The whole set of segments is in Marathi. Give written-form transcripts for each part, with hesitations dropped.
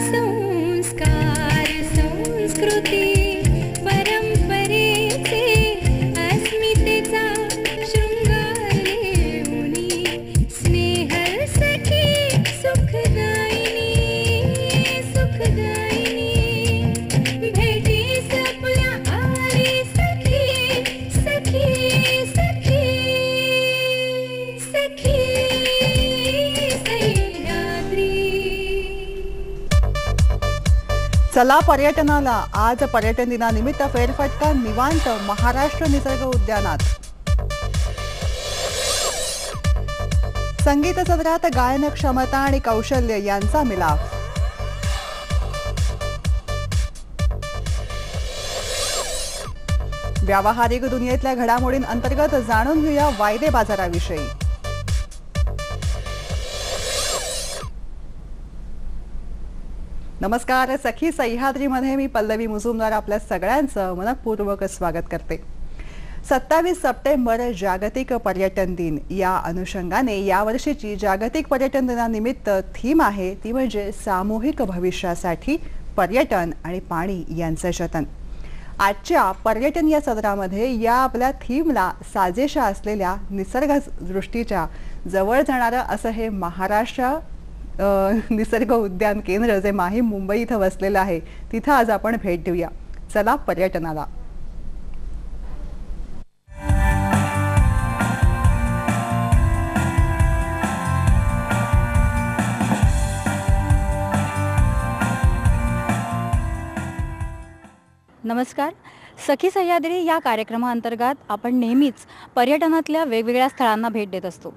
संस्कार संस्कृती परंपरेचे अस्मितेचा शृंगार लेऊनी स्नेहल सखी सुखदायिनी भेटीस आपल्या आली सखी सखी सखी सखी सह्याद्री. चला पर्यटनाला. आज पर्यटन दिनानिमित्त फेरफटका निवांत महाराष्ट्र निसर्ग उद्यानात. संगीत सदरात गायन क्षमता आणि कौशल्य यांचा मिलाफ. व्यावहारिक दुनियेतल्या घडामोडींअंतर्गत जाणून घेऊया वायदे बाजाराविषयी. नमस्कार. सखी सह्याद्रीमध्ये मी पल्लवी मुजुमदार आपल्या सगळ्यांचं मनपूर्वक स्वागत करते. 27 सप्टेंबर जागतिक पर्यटन दिन. या अनुषंगाने यावर्षीची जागतिक पर्यटन दिनानिमित्त थीम आहे ती म्हणजे सामूहिक भविष्यासाठी पर्यटन आणि पाणी यांचं जतन. आजच्या पर्यटन या सदरामध्ये या आपल्या थीमला साजेशा असलेल्या निसर्गदृष्टीच्या जवळ जाणारं असं हे महाराष्ट्र निसर्ग उद्यान केंद्र जे माहीम मुंबई इथं वसलेलं आहे तिथं आज आपण भेट देऊया. चला पर्यटनाला. नमस्कार. सखी सह्याद्री या कार्यक्रमाअंतर्गत आपण नेहमीच पर्यटनातल्या वेगवेगळ्या स्थळांना भेट देत असतो.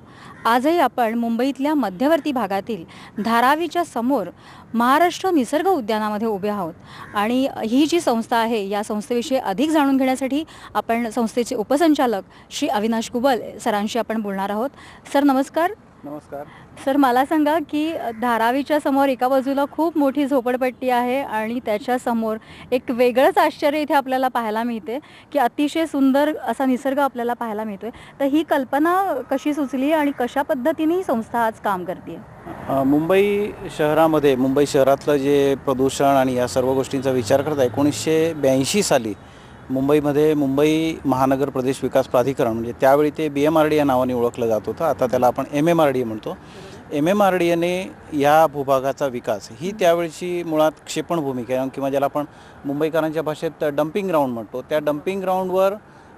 आजही आपण मुंबईतल्या मध्यवर्ती भागातील धारावीच्या समोर महाराष्ट्र निसर्ग उद्यानामध्ये उभे आहोत आणि ही जी संस्था आहे या संस्थेविषयी अधिक जाणून घेण्यासाठी आपण संस्थेचे उपसंचालक श्री अविनाश कुबल सरांशी आपण बोलणार आहोत. सर नमस्कार. नमस्कार सर, मला सांगा की धारावीच्या समोर एका बाजूला खूप मोठी झोपडपट्टी आहे आणि त्याच्या समोर एक वेगळंच आश्चर्य इथे आपल्याला पाहायला मिळते की अतिशय सुंदर असा निसर्ग आपल्याला पाहायला मिळतोय. तर ही कल्पना कशी सुचली आणि कशा पद्धतीने ही संस्था आज काम करते? मुंबई शहरामध्ये मुंबई शहरातलं जे प्रदूषण आणि या सर्व गोष्टींचा विचार करता 1982 साली मुंबईमध्ये मुंबई महानगर प्रदेश विकास प्राधिकरण म्हणजे त्यावेळी ते BMRD या नावाने ओळखलं जात होतं. आता त्याला आपण MMRDA म्हणतो. MMRDAने या भूभागाचा विकास ही त्यावेळची मुळात क्षेपणभूमी किंवा ज्याला आपण मुंबईकरांच्या भाषेत डम्पिंग ग्राउंड म्हणतो त्या डम्पिंग ग्राउंडवर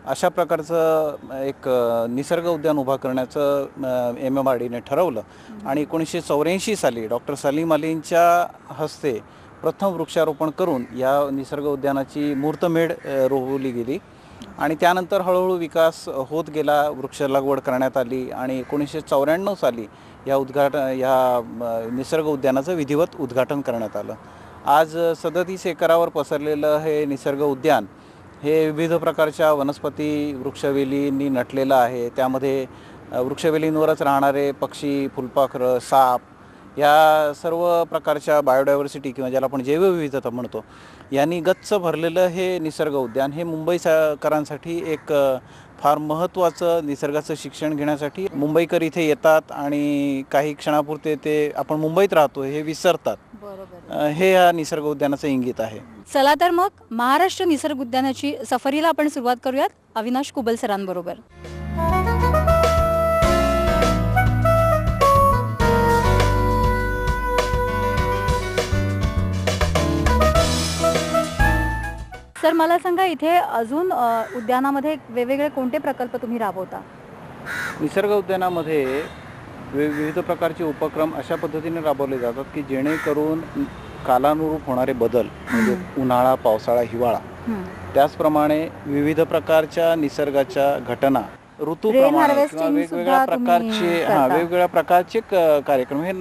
अशा प्रकारचं एक निसर्ग उद्यान उभा करण्याचं MMRDAने ठरवलं आणि 1984 साली डॉक्टर सलीम अलींच्या हस्ते प्रथम वृक्षारोपण करून या निसर्ग उद्यानाची मूर्तमेढ रोवली गेली आणि त्यानंतर हळूहळू विकास होत गेला. वृक्ष लागवड करण्यात आली आणि 1994 साली या निसर्ग उद्यानाचं विधिवत उद्घाटन करण्यात आलं. आज 37 एकरावर पसरलेलं हे निसर्ग उद्यान हे विविध प्रकारच्या वनस्पती वृक्षवेलींनी नटलेलं आहे. त्यामध्ये वृक्षवेलींवरच राहणारे पक्षी, फुलपाखरं, साप या सर्व प्रकारच्या बायोडायव्हर्सिटी किंवा ज्याला आपण जैवविविधता म्हणतो यांनी गच्च भरलेलं हे निसर्ग उद्यान हे मुंबईकरांसाठी एक फार महत्त्वाचं निसर्गाचं शिक्षण घेण्यासाठी मुंबईकर इथे येतात आणि काही क्षणापुरते ते आपण मुंबईत राहतो हे विसरतात. हे या निसर्ग उद्यानाचं इंगित आहे. चला तर मग महाराष्ट्र निसर्ग उद्यानाची सफरीला आपण सुरुवात करूयात अविनाश कुबल सरांबरोबर. सर मला सांगा इथे अजून उद्यानामध्ये वेगवेगळे कोणते प्रकल्प तुम्ही राबवता? निसर्ग उद्यानामध्ये विविध प्रकारचे उपक्रम अशा पद्धतीने राबवले जातात की जेणेकरून कालानुरूप होणारे बदल म्हणजे उन्हाळा, पावसाळा, हिवाळा त्याचप्रमाणे विविध प्रकारच्या निसर्गाच्या घटना ऋतूप्रमाणे किंवा वेगवेगळ्या प्रकारचे कार्यक्रम हे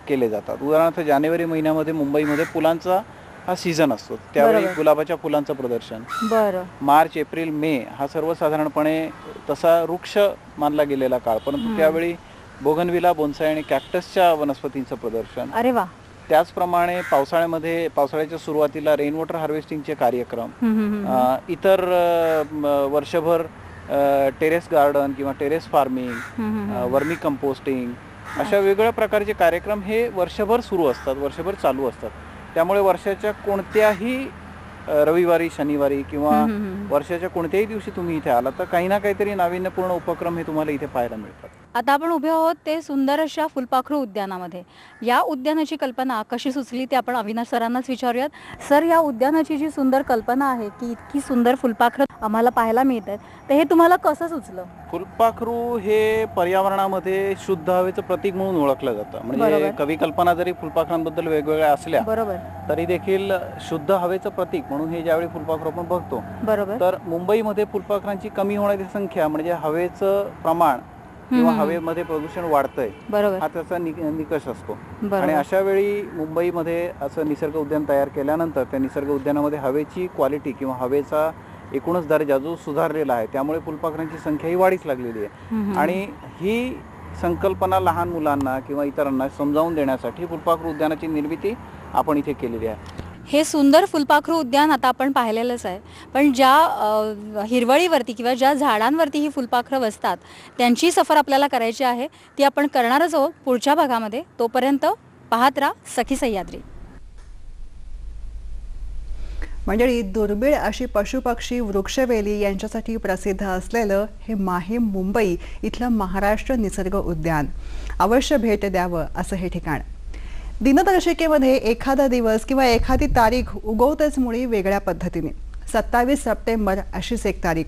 केले जातात. उदाहरणार्थ जानेवारी महिन्यामध्ये मुंबईमध्ये फुलांचा हा सीझन असतो त्यावेळी गुलाबाच्या फुलांचं प्रदर्शन. मार्च, एप्रिल, मे हा सर्वसाधारणपणे तसा वृक्ष मानला गेलेला काळ, परंतु त्यावेळी बोगनविला, बोन्साय आणि कॅक्टसच्या वनस्पतींचं प्रदर्शन. अरे वा. त्याचप्रमाणे पावसाळ्याच्या सुरुवातीला रेन वॉटर हार्वेस्टिंगचे कार्यक्रम, इतर वर्षभर टेरेस गार्डन किंवा टेरेस फार्मिंग, वर्मी कंपोस्टिंग अशा वेगवेगळ्या प्रकारचे कार्यक्रम हे वर्षभर सुरू असतात, वर्षभर चालू असतात. त्यामुळे वर्षाच्या कोणत्याही रविवारी, शनिवारी किंवा वर्षाच्या कोणत्याही दिवशी तुम्ही इथे आला तर काही ना काहीतरी नाविन्यपूर्ण उपक्रम हे तुम्हाला इथे पाहायला मिळतात. आता आपण उभे आहोत ते सुंदर अशा फुलपाखरू उद्यानामध्ये. या उद्यानाची कल्पना कशी सुचली ते आपण अविनाश सरांनाच विचारूयात. सर, या उद्यानाची जी सुंदर कल्पना आहे की इतकी सुंदर फुलपाखरं आम्हाला पाहायला मिळत आहेत, तर हे तुम्हाला कसं सुचलं? फुलपाखरू हे पर्यावरणामध्ये शुद्ध हवेचं प्रतीक म्हणून ओळखलं जातं. म्हणजे कवी कल्पना जरी फुलपाखरांबद्दल वेगवेगळ्या असल्या बरोबर तरी देखील शुद्ध हवेचं प्रतीक म्हणून हे ज्यावेळी फुलपाखरू आपण बघतो बरोबर तर मुंबईमध्ये फुलपाखरांची कमी होण्याची संख्या म्हणजे हवेचं प्रमाण किंवा हवेमध्ये प्रदूषण वाढतंय बरोबर हा त्याचा निकष असतो. बरोबर. आणि अशा वेळी मुंबईमध्ये असं निसर्ग उद्यान तयार केल्यानंतर त्या निसर्ग उद्यानामध्ये हवेची क्वालिटी किंवा हवेचा एकूणच दर्जा जो सुधारलेला आहे त्यामुळे फुलपाखरांची संख्या ही वाढीच लागलेली आहे. आणि ही संकल्पना लहान मुलांना किंवा इतरांना समजावून देण्यासाठी फुलपाखरू उद्यानाची निर्मिती आपण इथे केलेली आहे. हे सुंदर फुलपाखरू उद्यान आता आपण पाहिलेलंच आहे, पण ज्या हिरवळीवरती किंवा ज्या झाडांवरती ही फुलपाखरं बसतात त्यांची सफर आपल्याला करायची आहे, ती आपण करणारच आहोत पुढच्या भागामध्ये. तोपर्यंत पाहत राहा सखी सह्याद्री. मंडळी, दुर्मिळ अशी पशुपक्षी, वृक्षवेली यांच्यासाठी प्रसिद्ध असलेलं हे माहीम मुंबई इथलं महाराष्ट्र निसर्ग उद्यान अवश्य भेट द्यावं असं हे ठिकाण. दिनदर्शिकेमध्ये एखादा दिवस किंवा एखादी तारीख उगवतेच मुळी वेगळ्या पद्धतीने. 27 सप्टेंबर अशीच एक तारीख.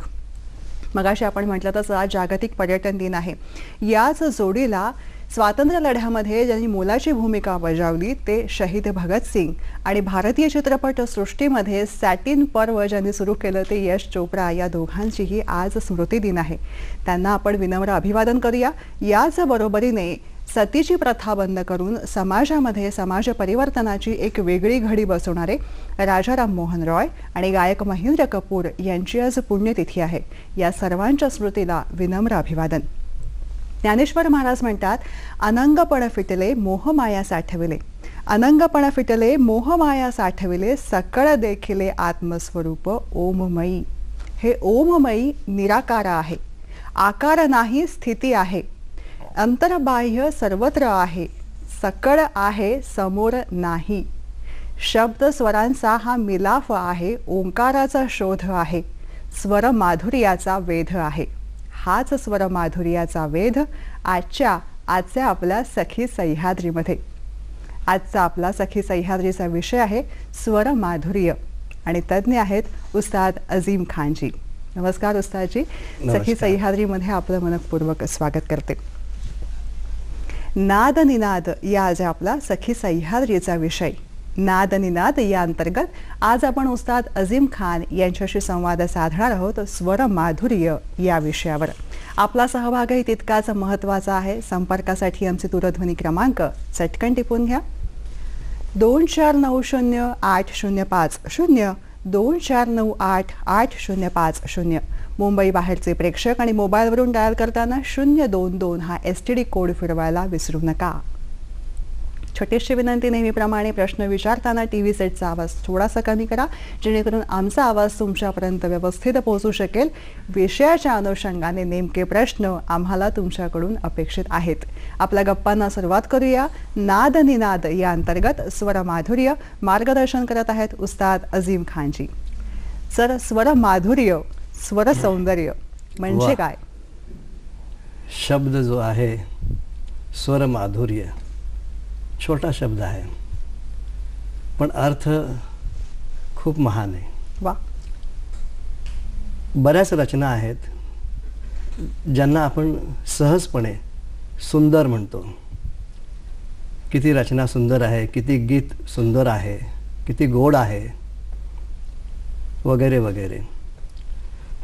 मगाशी आपण म्हटलं तसं आज जागतिक पर्यटन दिन आहे. याच जोडीला स्वातंत्र्य लढ्यामध्ये ज्यांनी मोलाची भूमिका बजावली ते शहीद भगतसिंग आणि भारतीय चित्रपट सृष्टीमध्ये सॅटिन पर्व ज्यांनी सुरू केलं ते यश चोप्रा, या दोघांचीही आज स्मृती दिन आहे. त्यांना आपण विनम्र अभिवादन करूया. याच बरोबरीने सतीची प्रथा बंद करून समाजामध्ये समाज परिवर्तनाची एक वेगळी घडी बसवणारे राजा राममोहन रॉय आणि गायक महेंद्र कपूर यांची आज पुण्यतिथी आहे. या सर्वांच्या स्मृतीला विनम्र अभिवादन. ज्ञानेश्वर महाराज म्हणतात, अनंगपण फिटले मोहमाया साठविले, अनंगपण फिटले मोहमाया साठविले, सकळ देखिले आत्मस्वरूप ओममयी. हे ओममयी निराकार आहे, आकार नाही, स्थिती आहे, अंतर्बाह्य सर्वत्र आहे, सकळ आहे, समोर नाही. शब्द स्वरांचा हा मिलाफ आहे, ओंकाराचा शोध आहे, स्वर माधुर्याचा वेध आहे. हाच स्वर माधुर्याचा वेध आजच्या आपल्या सखी सह्याद्रीमध्ये. आजचा आपला सखी सह्याद्रीचा विषय आहे स्वर माधुर्य आणि तज्ज्ञ आहेत उस्ताद अजीम खानजी. नमस्कार उस्तादजी. सखी सह्याद्रीमध्ये आपलं मनपूर्वक स्वागत करते. नाद निनाद या आज आपला सखी सह्याद्रीचा विषय. नाद निनाद या अंतर्गत आज आपण उस्ताद अजीम खान यांच्याशी संवाद साधणार आहोत स्वर माधुर्य या विषयावर. आपला सहभागही तितकाच महत्त्वाचा आहे. संपर्कासाठी आमचे दूरध्वनी क्रमांक चटकन टिपून घ्या. 24908050 24908850. मुंबई बाहेरचे प्रेक्षक आणि मोबाईलवरून डायल करताना 022 हा STD कोड फिरवायला विसरू नका. छोटीशी विनंती, नेहमीप्रमाणे प्रश्न विचारताना TV सेटचा आवाज थोडासा कमी करा जेणेकरून आमचा आवाज तुमच्यापर्यंत व्यवस्थित पोहोचू शकेल. विषयाच्या अनुषंगाने नेमके प्रश्न आम्हाला तुमच्याकडून अपेक्षित आहेत. आपल्या गप्पांना सुरुवात करूया. नाद निनाद या अंतर्गत स्वर माधुर्य मार्गदर्शन करत आहेत उस्ताद अजीम खानजी. सर, स्वर माधुर्य, स्वर सौंदर्य म्हणजे काय? शब्द जो आहे स्वर माधुर्य छोटा शब्द आहे पण अर्थ खूप महान आहे. वा. बऱ्याच रचना आहेत ज्यांना आपण सहजपणे सुंदर म्हणतो. किती रचना सुंदर आहे, किती गीत सुंदर आहे, किती गोड आहे वगैरे वगैरे.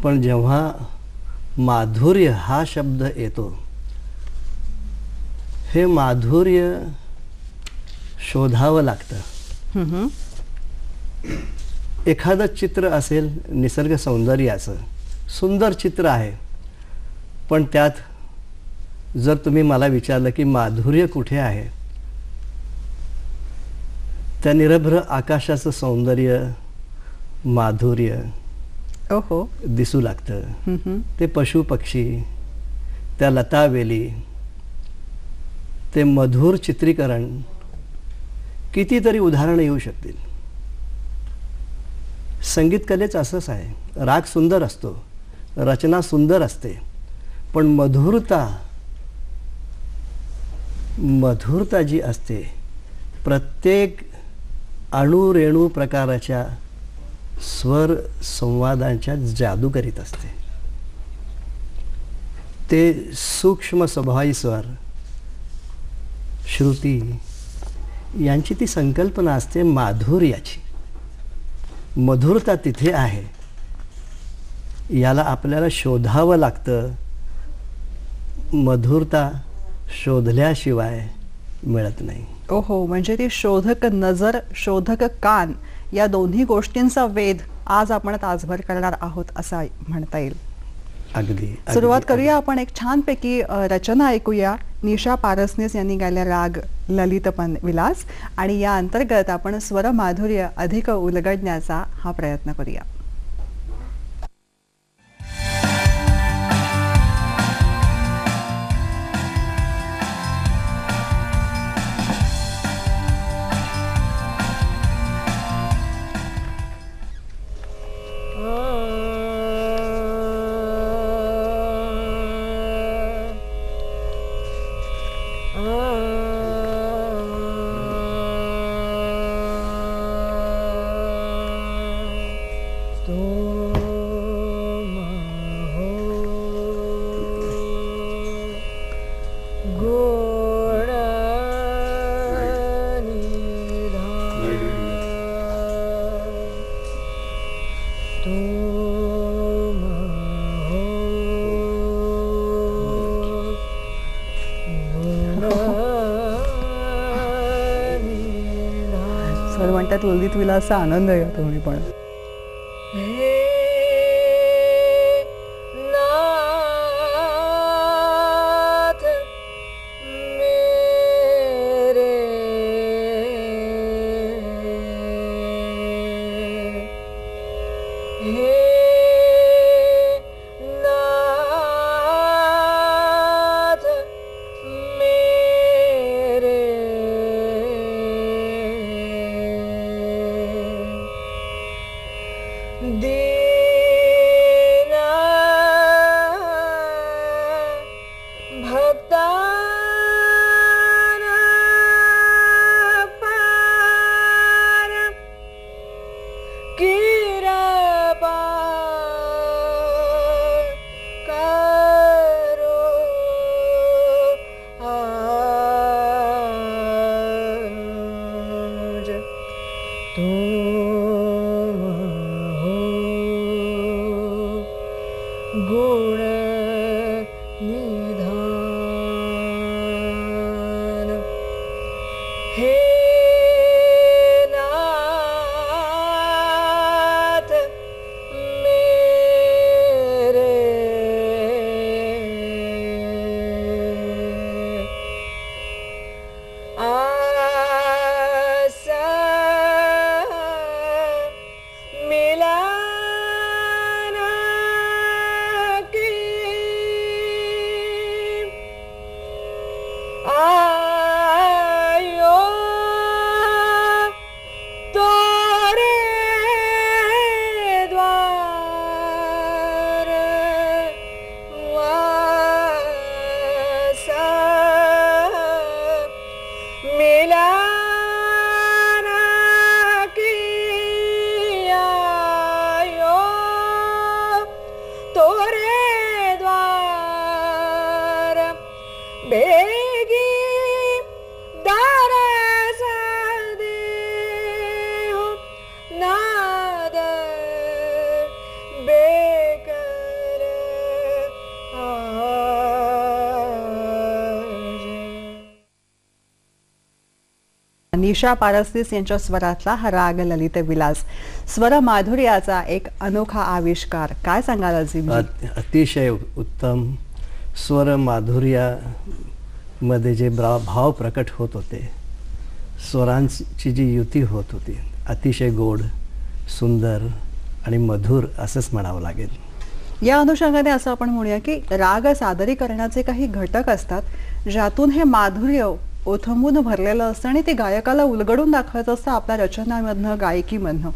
पण जेव्हा माधुर्य हा शब्द येतो, हे माधुर्य शोधावं लागतं. एखादं चित्र असेल निसर्ग सौंदर्याचं, सुंदर चित्र आहे, पण त्यात जर तुम्ही मला विचारलं की माधुर्य कुठे आहे, त्या निरभ्र आकाशाचं सौंदर्य माधुर्य ओहो दिसू लागतं. ते पशु पक्षी, त्या लतावेली, ते मधुर चित्रीकरण कितीतरी उदाहरणं येऊ शकतील. संगीत कलेचं असंच आहे, राग सुंदर असतो, रचना सुंदर असते, पण मधुरता जी असते प्रत्येक अणुरेणू प्रकाराच्या स्वर संवादांच्या जादू करीत असते. ते सूक्ष्म स्वभावी स्वर, श्रुती यांची ती संकल्पना असते माधुर्याची. मधुरता तिथे आहे, याला आपल्याला शोधावं लागतं. मधुरता शोधल्याशिवाय मिळत नाही. ओहो, म्हणजे ती शोधक नजर, शोधक कान या दोन्ही गोष्टींचा वेध आज आपण तासभर करणार आहोत असं म्हणता येईल. अगदी सुरुवात करूया आपण एक छानपैकी रचना ऐकूया. निशा पारसनीस यांनी गायला राग ललितपन विलास, आणि या अंतर्गत आपण स्वर माधुर्य अधिक उलगडण्याचा हा प्रयत्न करूया. सर म्हणतात ललित विलासचा आनंद घ्या तुम्ही पण. निशा पारसनीस यांच्या स्वरातला हा राग ललित विलास, स्वर माधुर्याचा एक अनोखा आविष्कार. काय सांगाल अजिमजी? अतिशय उत्तम. स्वर माधुर्यामध्ये जे भाव प्रकट होत होते, स्वरांची जी युती होत होती, अतिशय गोड, सुंदर आणि मधुर असंच म्हणावं लागेल. या अनुषंगाने असं आपण म्हणूया की राग सादरीकरणाचे काही घटक असतात ज्यातून हे माधुर्य ओथंबून भरलेलं असतं आणि ते गायकाला उलगडून दाखवायचं असतं आपल्या रचनामधनं, गायकीमधनं.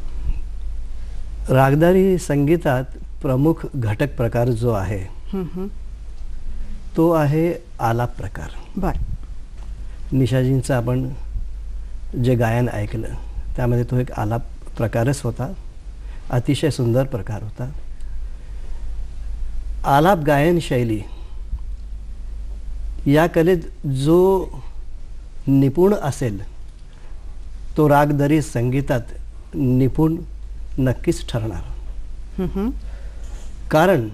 रागदारी संगीतात प्रमुख घटक प्रकार जो आहे तो आहे आलाप प्रकार. बर. निशाजींचं आपण जे गायन ऐकलं त्यामध्ये तो एक आलाप प्रकारच होता. अतिशय सुंदर प्रकार होता. आलाप गायन शैली या कलेत जो निपुण असेल तो रागदरी संगीतात निपुण नक्कीच ठरणार. कारण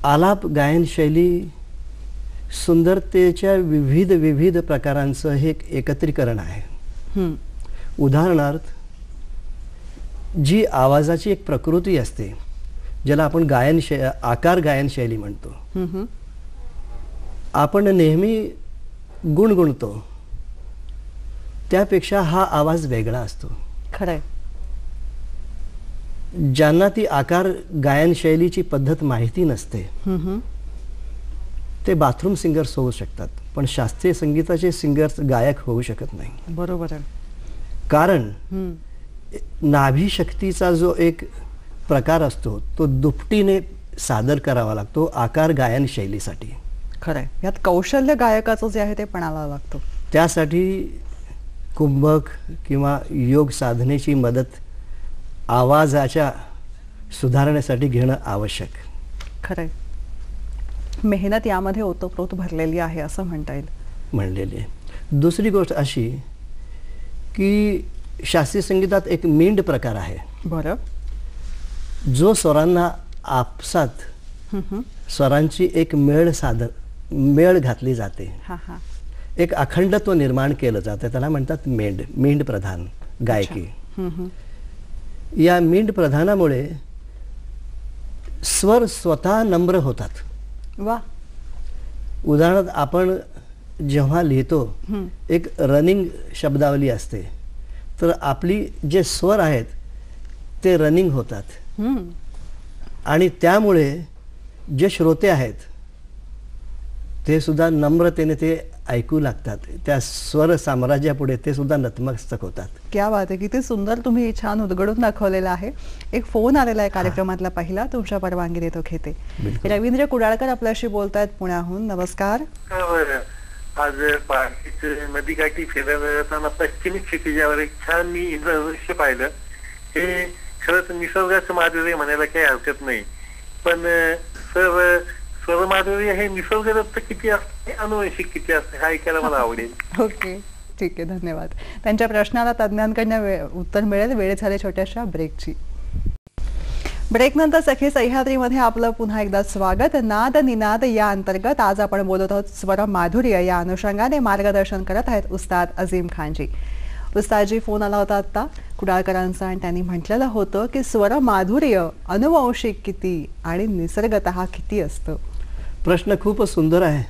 आलाप गायन शैली सुंदरतेच्या विविध विविध प्रकारांचं हे एक एकत्रीकरण आहे. उदाहरणार्थ जी आवाजाची एक प्रकृती असते ज्याला आपण आकार गायन शैली म्हणतो. आपण नेहमी गुणगुणतो त्यापेक्षा हा आवाज वेगळा असतो. खरंय. ज्यांना ती आकार गायन शैलीची पद्धत माहिती नसते ते बाथरूम सिंगर्स होऊ शकतात, पण शास्त्रीय संगीताचे सिंगर्स गायक होऊ शकत नाही. बरोबर आहे. कारण नाभी शक्तीचा जो एक प्रकार असतो तो दुपटीने सादर करावा लागतो आकार गायन शैलीसाठी. खरंय. यात कौशल्य गायकाचं जे आहे ते पणाला लागतं. त्यासाठी कुंभक किंवा योग साधनेची मदत आवाजाच्या सुधारण्यासाठी घेणं आवश्यक. खरंय. मेहनत यामध्ये ओतप्रोत भरलेली आहे असं म्हणता येईल. म्हणलेली आहे. दुसरी गोष्ट अशी की शास्त्रीय संगीतात एक मींड प्रकार आहे. बरं. जो स्वरांना आपसात स्वरांची एक मेळ घातली जाते. हा हा. एक अखंडत्व निर्माण केलं जातं. त्याला म्हणतात मींड प्रधान गायकी. या मींड प्रधानामुळे स्वर स्वतः नम्र होतात. वा. उदाहरणार्थ आपण जेव्हा लिहितो एक रनिंग शब्दावली असते तर आपली जे स्वर आहेत ते रनिंग होतात आणि त्यामुळे जे श्रोते आहेत ते सुद्धा नम्रतेने ते ऐकू लागतात. त्या स्वर साम्राज्यापुढे ते सुद्धा नतमस्तक होतात. क्या बात आहे. किती सुंदर तुम्ही छान उलगडून दाखवलेलं आहे. एक फोन आलेला आहे कार्यक्रमातला पहिला, तुमच्या परवानगी देतो घेते. रवींद्र कुडाळकर आपल्याशी बोलतायत पुण्याहून. नमस्कार. आज नदीकाठी फिरायला जाताना पश्चिमी क्षितिजावर एक छान मी इंद्रधनुष्य पाहिलं. हे खरंच निसर्गाचं माधुर्य म्हणायला काही हरकत नाही, पण स्वरमाधुर्य हे निसर्गदत्त किती असते, अनुवंशिक किती असते हा ऐकायला मला आवडेल. ओके, ठीक आहे, धन्यवाद. त्यांच्या प्रश्नाला तज्ज्ञांकडनं उत्तर मिळेल. वेळ झाली छोट्याशा ब्रेकची. ब्रेकनंतर सखी सह्याद्रीमध्ये आपलं पुन्हा एकदा स्वागत. नाद निनाद या अंतर्गत आज आपण बोलत आहोत स्वर माधुर्य या अनुषंगाने. मार्गदर्शन करत आहेत उस्ताद अजीम खानजी. उस्तादजी, फोन आला होता आता कुडाळकरांचा आणि त्यांनी म्हटलेलं होतं की स्वर माधुर्य अनुवंशिक किती आणि निसर्गतः किती असतं. प्रश्न खूपच सुंदर आहे.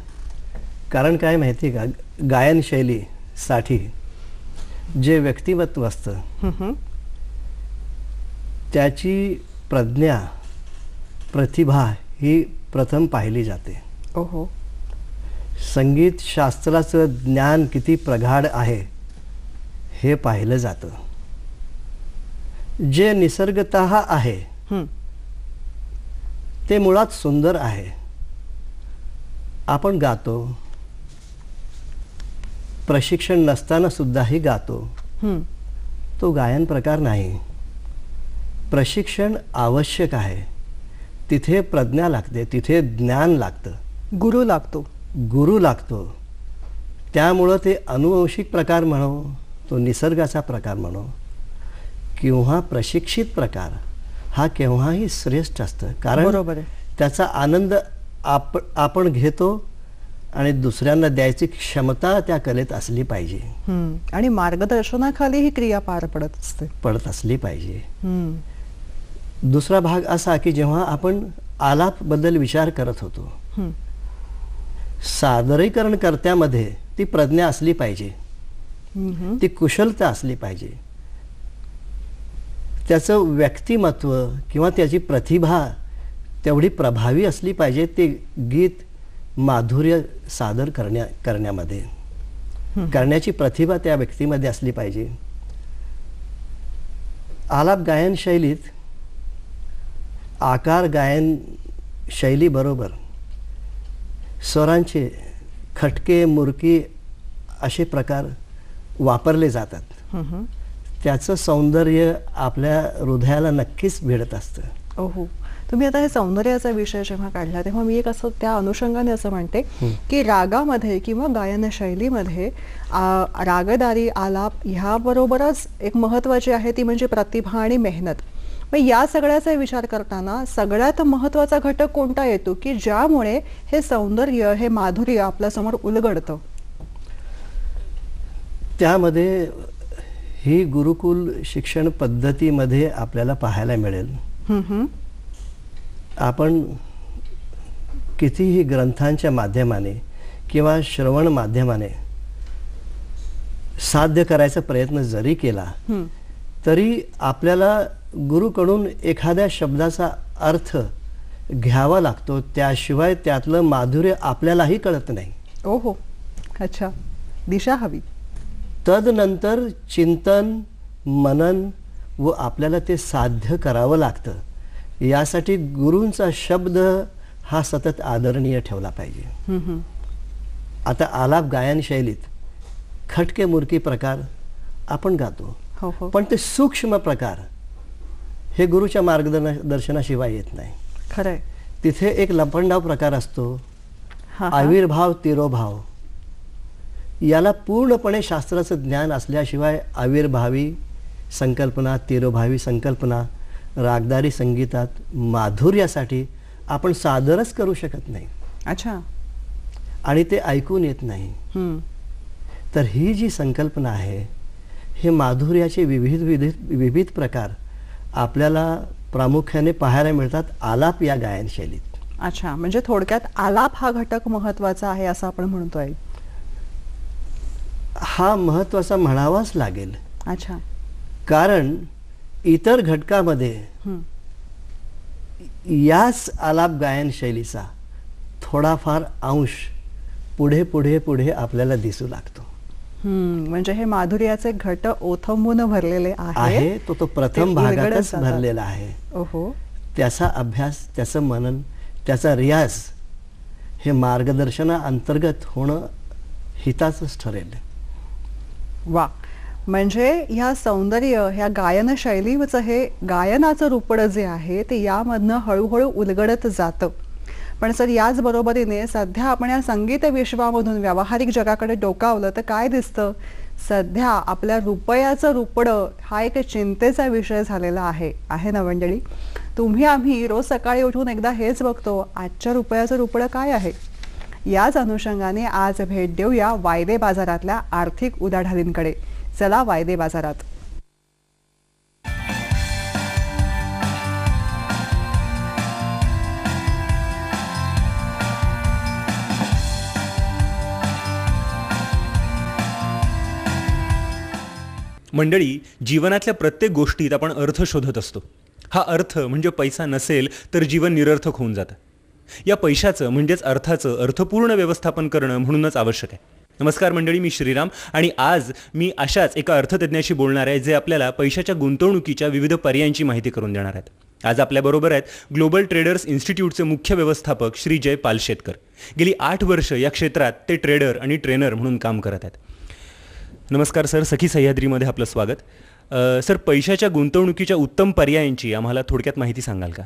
कारण काय माहिती आहे का, गायन शैलीसाठी जे व्यक्तिमत्व असतं त्याची प्रज्ञा प्रतिभा ही प्रथम पाहिली जाते. ओहो. संगीत शास्त्राचं ज्ञान किती प्रगाढ आहे हे पाहिलं जातं. जे निसर्गतः आहे ते मुळात सुंदर आहे. आपण गातो, प्रशिक्षण नसताना सुद्धाही गातो. तो गायन प्रकार नाही. प्रशिक्षण आवश्यक आहे. तिथे प्रज्ञा लागते, तिथे ज्ञान लागतं, गुरु लागतो. त्यामुळं ते अनुवंशिक प्रकार म्हणो, तो निसर्गाचा प्रकार म्हणो किंवा प्रशिक्षित प्रकार, हा केव्हाही श्रेष्ठ असतं. कारण त्याचा आनंद आपण घेतो आणि दुसऱ्यांना द्यायची क्षमता त्या कलेत असली पाहिजे. आणि मार्गदर्शनाखाली ही क्रिया पार पडत असली पाहिजे. दुसरा भाग असा की जेव्हा आपण आलाप बद्दल विचार करत होतो, सादरीकरण कर्त्यामध्ये ती प्रज्ञा असली पाहिजे, ती कुशलता असली पाहिजे, त्याचं व्यक्तिमत्व किंवा त्याची प्रतिभा तेवढी प्रभावी असली पाहिजे. ते गीत माधुर्य सादर करण्यामध्ये करण्याची प्रतिभा त्या व्यक्तीमध्ये असली पाहिजे. आलाप गायन शैलीत आकार गायन शैलीबरोबर स्वरांचे खटके मुरकी असे प्रकार वापरले जातात. त्याचं सौंदर्य आपल्या हृदयाला नक्कीच भिडत असतं. हो, तुम्ही आता हे सौंदर्याचा विषय जेव्हा काढला तेव्हा मी एक असं त्या अनुषंगाने असं म्हणते की रागामध्ये किंवा गायन शैलीमध्ये रागदारी आलाप ह्याबरोबरच एक महत्त्वाची आहे ती म्हणजे प्रतिभा आणि मेहनत. मग या सगळ्याचा विचार करताना सगळ्यात महत्त्वाचा घटक कोणता येतो की ज्यामुळे हे सौंदर्य हे माधुर्य आपल्यासमोर उलगडतं? त्यामध्ये ही गुरुकुल शिक्षण पद्धतीमध्ये आपल्याला पाहायला मिळेल. आपण कितीही ग्रंथांच्या माध्यमाने किंवा श्रवण माध्यमाने साध्य करायचा प्रयत्न जरी केला तरी आपल्याला गुरुकडून एखाद्या शब्दाचा अर्थ घ्यावा लागतो, त्याशिवाय त्यातलं माधुर्य आपल्यालाही कळत नाही. ओहो, अच्छा, दिशा हवी. तदनंतर चिंतन मनन व आपल्याला ते साध्य करावं लागतं. यासाठी गुरूंचा शब्द हा सतत आदरणीय ठेवला पाहिजे. आता आलाप गायन शैलीत खटके मुरकी प्रकार आपण गातो, पण ते सूक्ष्म प्रकार हे गुरुच्या मार्गदर्शनाशिवाय येत नाही. खरंय. तिथे एक लपंडाव प्रकार असतो, आविर्भाव तिरोभाव. याला पूर्णपणे शास्त्राचं ज्ञान असल्याशिवाय आविर्भावी संकल्पना तिरोभावी संकल्पना रागदारी संगीतात माधुर्यासाठी आपण सादरच करू शकत नाही. अच्छा. आणि ते ऐकून येत नाही. तर ही जी संकल्पना आहे हे माधुर्याचे विविध प्रकार आपल्याला प्रामुख्याने पाहायला मिळतात आलाप या गायन शैलीत. अच्छा, म्हणजे थोडक्यात आलाप हा घटक महत्त्वाचा आहे असं आपण म्हणतोय. हा महत्त्वाचा म्हणावाच लागेल. अच्छा. कारण इतर घटकामध्ये याच आलाप गायन शैलीचा थोडाफार अंश पुढे पुढे पुढे आपल्याला दिसू लागतो. म्हणजे हे माधुर्याचे घट ओथंबून भरलेले आहे. तो प्रथम भागातच भरलेला आहे. ओहो. त्याचा अभ्यास, त्याचं मनन, त्याचा रियाज हे मार्गदर्शना अंतर्गत होणं हिताचंच ठरेल. वा, म्हणजे ह्या सौंदर्य ह्या गायन शैलीचं हे गायनाचं रूपड जे आहे ते यामधनं हळूहळू उलगडत जातं. पण सर, याच बरोबरीने सध्या आपण या संगीत विश्वामधून व्यावहारिक जगाकडे डोकावलं तर काय दिसतं? सध्या आपल्या रुपयाचं रुपडं हा एक चिंतेचा विषय झालेला आहे ना मंडळी? तुम्ही आम्ही रोज सकाळी उठून एकदा हेच बघतो, आजच्या रुपयाचं रुपडं काय आहे? याच अनुषंगाने आज भेट देऊया वायदे बाजारातल्या आर्थिक उलाढालींकडे. चला वायदे बाजारात. मंडळी, जीवनातल्या प्रत्येक गोष्टीत आपण अर्थ शोधत असतो. हा अर्थ म्हणजे पैसा नसेल तर जीवन निरर्थक होऊन जातं. या पैशाचं म्हणजेच अर्थाचं अर्थपूर्ण व्यवस्थापन करणं म्हणूनच आवश्यक आहे. नमस्कार मंडळी, मी श्रीराम आणि आज मी अशाच एका अर्थतज्ञाशी बोलणार आहे जे आपल्याला पैशाच्या गुंतवणुकीच्या विविध पर्यायांची माहिती करून देणार आहेत. आज आपल्याबरोबर आहेत ग्लोबल ट्रेडर्स इन्स्टिट्यूटचे मुख्य व्यवस्थापक श्री जय पालशेतकर. गेली 8 वर्ष या क्षेत्रात ते ट्रेडर आणि ट्रेनर म्हणून काम करत आहेत. नमस्कार सर, सखी सह्याद्रीमध्ये आपलं स्वागत. सर, पैशाच्या गुंतवणुकीच्या उत्तम पर्यायांची आम्हाला थोडक्यात माहिती सांगाल का?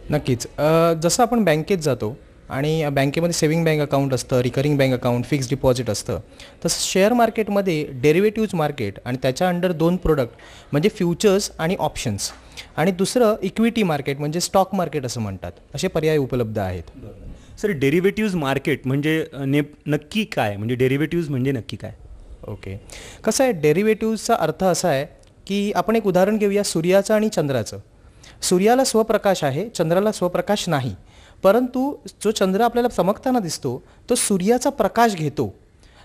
नक्कीच. जसं आपण बँकेत जातो आणि बँकेमध्ये सेविंग बँक अकाउंट असतं, recurring bank account, fixed deposit असतं, तसं शेअर मार्केटमध्ये डेरिव्हेटिव्ज मार्केट आणि त्याच्या अंडर 2 प्रोडक्ट म्हणजे फ्युचर्स आणि ऑप्शन्स, आणि दुसरं इक्विटी मार्केट म्हणजे स्टॉक मार्केट असं म्हणतात, असे पर्याय उपलब्ध आहेत. सर, डेरिव्हेटिव्ज मार्केट म्हणजे नक्की काय? म्हणजे डेरिव्हेटिव्ज म्हणजे नक्की काय? ओके, कसं आहे, डेरिव्हेटिव्जचा अर्थ असा आहे की आपण एक उदाहरण घेऊया सूर्याचं आणि चंद्राचं. सूर्याला स्वप्रकाश आहे, चंद्राला स्वप्रकाश नाही, परंतु जो चंद्र आपल्याला चमकताना दिसतो तो सूर्याचा प्रकाश घेतो.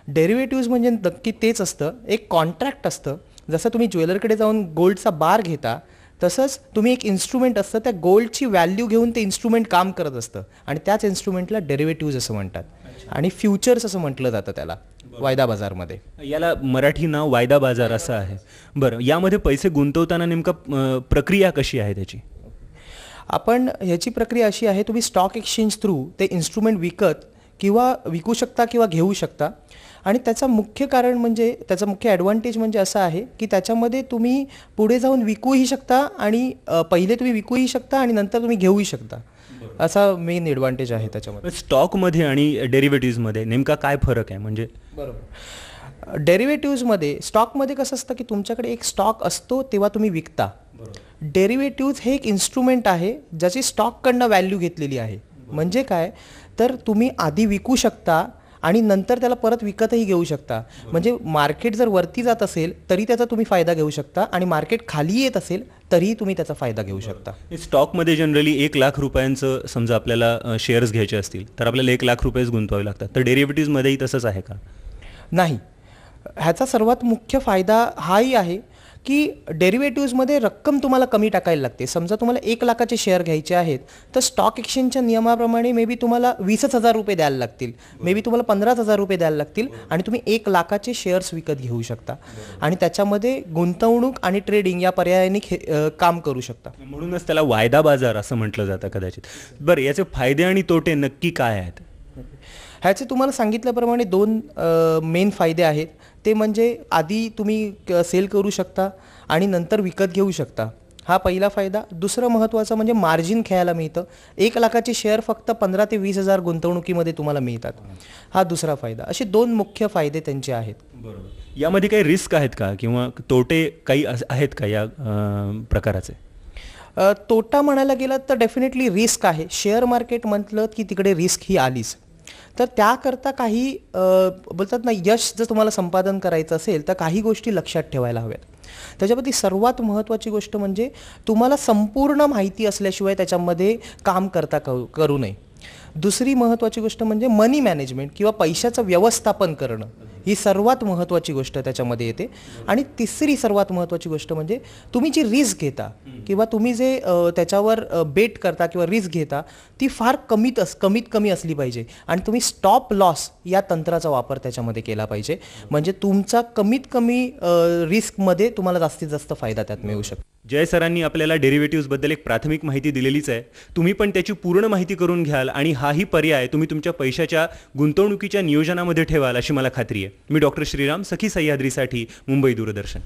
डेरिव्हेटिव्ज म्हणजे नक्की तेच असतं, एक कॉन्ट्रॅक्ट असतं. जसं तुम्ही ज्वेलरकडे जाऊन गोल्डचा बार घेता तसंच तुम्ही एक इन्स्ट्रुमेंट असतं, त्या गोल्डची व्हॅल्यू घेऊन ते इन्स्ट्रुमेंट काम करत असतं आणि त्याच इन्स्ट्रुमेंटला डेरिव्हेटिव्ज असं म्हणतात आणि फ्युचर्स असं म्हटलं जातं त्याला वायदा बाजारमध्ये. याला मराठी नाव वायदा बाजार असं आहे. बरं, यामध्ये पैसे गुंतवताना नेमका प्रक्रिया कशी आहे त्याची? आपण ह्याची प्रक्रिया अशी आहे, तुम्ही स्टॉक एक्सचेंज थ्रू ते इन्स्ट्रुमेंट विकू शकता किंवा घेऊ शकता आणि त्याचं मुख्य कारण म्हणजे त्याचं मुख्य ॲडव्हान्टेज म्हणजे असं आहे की त्याच्यामध्ये तुम्ही पुढे जाऊन विकूही शकता आणि पहिले तुम्ही विकूही शकता आणि नंतर तुम्ही घेऊही शकता, असा मेन ॲडव्हान्टेज आहे त्याच्यामध्ये. स्टॉकमध्ये आणि डेरिव्हेटिव्हमध्ये नेमका काय फरक आहे? म्हणजे बरोबर, डेरिव्हेटिव्हमध्ये स्टॉकमध्ये कसं असतं की तुमच्याकडे एक स्टॉक असतो तेव्हा तुम्ही विकता. डेरिव्हेटिव्ह्ज हे एक इन्स्ट्रुमेंट आहे ज्याची स्टॉककडनं व्हॅल्यू घेतलेली आहे. म्हणजे काय, तर तुम्ही आधी विकू शकता आणि नंतर त्याला परत विकतही घेऊ शकता. म्हणजे मार्केट जर वरती जात असेल तरी त्याचा तुम्ही फायदा घेऊ शकता आणि मार्केट खाली येत असेल तरीही तुम्ही त्याचा फायदा घेऊ शकता. स्टॉकमध्ये जनरली 1 लाख रुपयांचं समजा आपल्याला शेअर्स घ्यायचे असतील तर आपल्याला 1 लाख रुपयेच गुंतवावे लागतात. तर डेरिव्हेटिव्हमध्येही तसंच आहे का? नाही, ह्याचा सर्वात मुख्य फायदा हाही आहे की डेरिव्हेटिव्हजमध्ये रक्कम तुम्हाला कमी टाकायला लागते. समजा तुम्हाला 1 लाखाचे शेअर घ्यायचे आहेत तर स्टॉक एक्सचेंजच्या नियमाप्रमाणे मे बी तुम्हाला 20,000 रुपये द्यायला लागतील, मे बी तुम्हाला 15,000 रुपये द्यायला लागतील आणि तुम्ही 1 लाखाचे शेअर्स विकत घेऊ शकता आणि त्याच्यामध्ये गुंतवणूक आणि ट्रेडिंग या पर्यायाने काम करू शकता. म्हणूनच त्याला वायदा बाजार असं म्हटलं जातं कदाचित. बरं, याचे फायदे आणि तोटे नक्की काय आहेत? ह्याचे तुम्हाला सांगितल्याप्रमाणे 2 मेन फायदे आहेत. ते म्हणजे आधी तुम्ही सेल करू शकता आणि नंतर विकत घेऊ शकता, हा पहिला फायदा. दुसरं महत्त्वाचं म्हणजे मार्जिन खेळायला मिळतं. 1 लाखाचे शेअर फक्त 15,000 ते 20,000 गुंतवणुकीमध्ये तुम्हाला मिळतात, हा दुसरा फायदा. असे 2 मुख्य फायदे त्यांचे आहेत. बरोबर. यामध्ये काही रिस्क आहेत का किंवा तोटे काही आहेत का या प्रकाराचे? तोटा म्हणायला गेलं तर डेफिनेटली रिस्क आहे. शेअर मार्केट म्हटलं की तिकडे रिस्क ही आलीच. तर त्याकरता काही बोलतात ना, यश जर तुम्हाला संपादन करायचं असेल तर काही गोष्टी लक्षात ठेवायला हव्यात. त्याच्यामध्ये सर्वात महत्त्वाची गोष्ट म्हणजे तुम्हाला संपूर्ण माहिती असल्याशिवाय त्याच्यामध्ये काम करू नये. दुसरी महत्त्वाची गोष्ट म्हणजे मनी मॅनेजमेंट किंवा पैशाचं व्यवस्थापन करणं, ही सर्वात महत्त्वाची गोष्ट त्याच्यामध्ये येते. आणि तिसरी सर्वात महत्त्वाची गोष्ट म्हणजे तुम्ही जी रिस्क घेता किंवा तुम्ही जे त्याच्यावर बेट करता किंवा रिस्क घेता ती फार कमीत कमी असली पाहिजे आणि तुम्ही स्टॉप लॉस या तंत्राचा वापर त्याच्यामध्ये केला पाहिजे. म्हणजे तुमचा कमीत कमी रिस्कमध्ये तुम्हाला जास्तीत जास्त फायदा त्यात मिळू शकतो. जय सरांनी आपल्याला डेरिव्हेटिव्हजबद्दल एक प्राथमिक माहिती दिलेलीच आहे. तुम्ही पण त्याची पूर्ण माहिती करून घ्याल आणि हाही पर्याय तुम्ही तुमच्या पैशाच्या गुंतवणुकीच्या नियोजनामध्ये ठेवाल अशी मला खात्री आहे. मी डॉक्टर श्रीराम, सखी सह्याद्रीसाठी, मुंबई दूरदर्शन.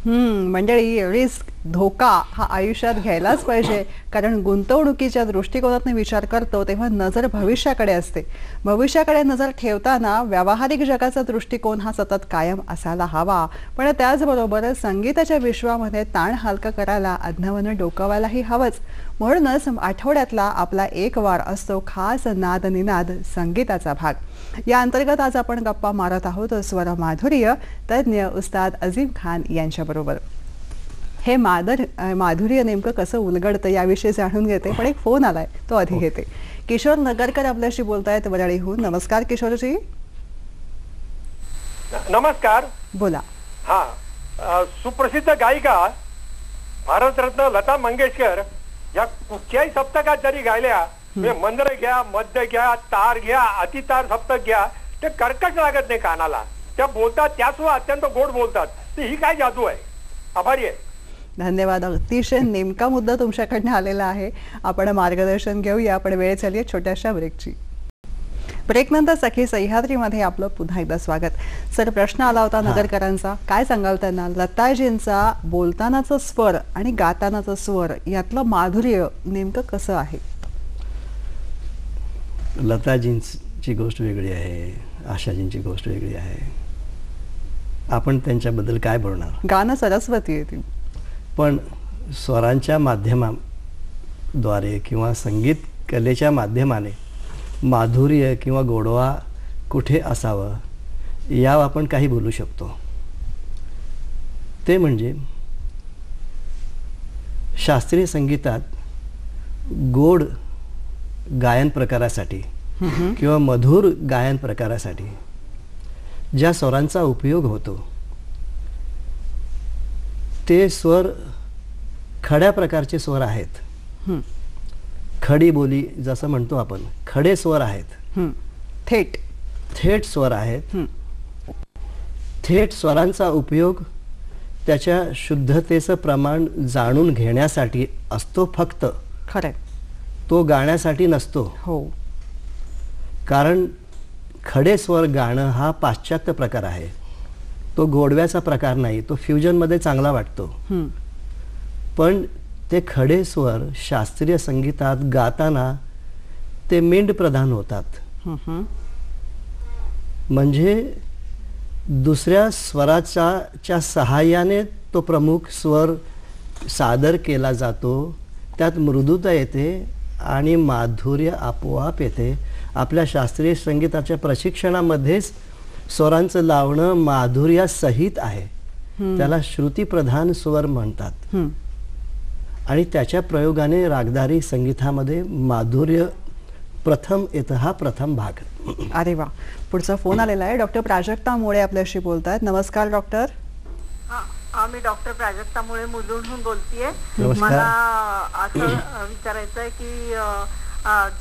मंडळी, रिस्क, धोका हा आयुष्यात घ्यायलाच पाहिजे, कारण गुंतवणुकीच्या दृष्टिकोनातून विचार करतो तेव्हा नजर भविष्याकडे असते. भविष्याकडे नजर ठेवताना व्यावहारिक जगाचा दृष्टिकोन हा सतत कायम असायला हवा, पण त्याचबरोबर संगीताच्या विश्वामध्ये ताण हलका करायला अज्ञानं डोकावायलाही हवंच. म्हणूनच आठवड्यातला आपला एक वार असतो खास नाद निनाद संगीताचा भाग. या अंतर्गत आज आपण गप्पा मारत आहोत स्वर माधुर्य तज्ज्ञ उस्ताद अजीम खान यांच्याबरोबर. हे माधुर्य नेमकं कसं उलगडतं याविषयी जाणून घेते, पण एक फोन आलाय तो आधी घेते. किशोर नगरकर आपल्याशी बोलतायत वरळीहून. नमस्कार किशोरजी. नमस्कार. बोला. हा, सुप्रसिद्ध गायिका भारतरत्न लता मंगेशकर या कुठच्याही सप्तकात जरी गायल्या, मंद्र घ्या, मध्य घ्या, तार घ्या, अतितार सप्तक घ्या, ते कर्कश लागत नाही कानाला. त्या बोलतात त्यासुद्धा अत्यंत गोड बोलतात. ही काय जादू आहे. आभारी आहे. धन्यवाद. अतिशय नेमका मुद्दा तुमच्याकडनं आलेला आहे. आपण मार्गदर्शन घेऊया. आपण वेळ झाली आहे छोट्याशा ब्रेकची. ब्रेकनंतर सखी सह्याद्रीमध्ये आपलं पुन्हा एकदा स्वागत. सर, प्रश्न आला होता नगरकरांचा, काय सांगाल त्यांना? लताजींचा बोलतानाचा स्वर आणि गातानाचा स्वर यातलं माधुर्य नेमकं कसं आहे? लताजींची गोष्ट वेगळी आहे, आशाजींची गोष्ट वेगळी आहे. आपण त्यांच्याबद्दल काय बोलणार? गाणं सरस्वती आहे ती. पण स्वरांच्या माध्यमाद्वारे किंवा संगीत कलेच्या माध्यमाने माधुर्य किंवा गोडवा कुठे असावं यावर आपण काही बोलू शकतो. ते म्हणजे शास्त्रीय संगीतात गोड गायन प्रकारासाठी किंवा मधुर गायन प्रकारासाठी ज्या स्वरांचा उपयोग होतो ते स्वर खड्या प्रकारचे स्वर आहेत. हं, खडी बोली जसं म्हणतो आपण, खडे स्वर आहेत, हं. थेट. थेट स्वर आहेत. हं, थेट स्वरांचा उपयोग त्याच्या शुद्धतेचं प्रमाण जाणून घेण्यासाठी असतो फक्त, खरंय. तो गाण्यासाठी नसतो. हो. कारण खडे स्वर गाणं हा पाश्चात्य प्रकार आहे, तो गोडव्याचा प्रकार नाही, तो फ्युजनमध्ये चांगला वाटतो. हं, पण ते खडे स्वर शास्त्रीय संगीतात गाताना ते मेंढ प्रधान होतात. हं, हं. म्हणजे दुसऱ्या स्वराच्या सहाय्याने तो प्रमुख स्वर सादर केला जातो, त्यात मृदुता येते आणि माधुर्य आपोआप येते. आपल्या शास्त्रीय संगीताच्या प्रशिक्षणामध्येच स्वरांचं लावणं माधुर्यासहित आहे, त्याला श्रुतीप्रधान स्वर म्हणतात. हं. आणि त्याच्या प्रयोगाने रागदारी संगीतामध्ये माधुर्य प्रथम येतं. हा प्रथम भाग. अरे वा. पुढचा फोन आलेला आहे. डॉक्टर प्राजक्ता मोळे आपल्याशी बोलतायत. नमस्कार डॉक्टर. मी डॉक्टर प्राजक्ता मुळे मुलुंडहून बोलतीये. नमस्कार. मला असं विचारायचं आहे की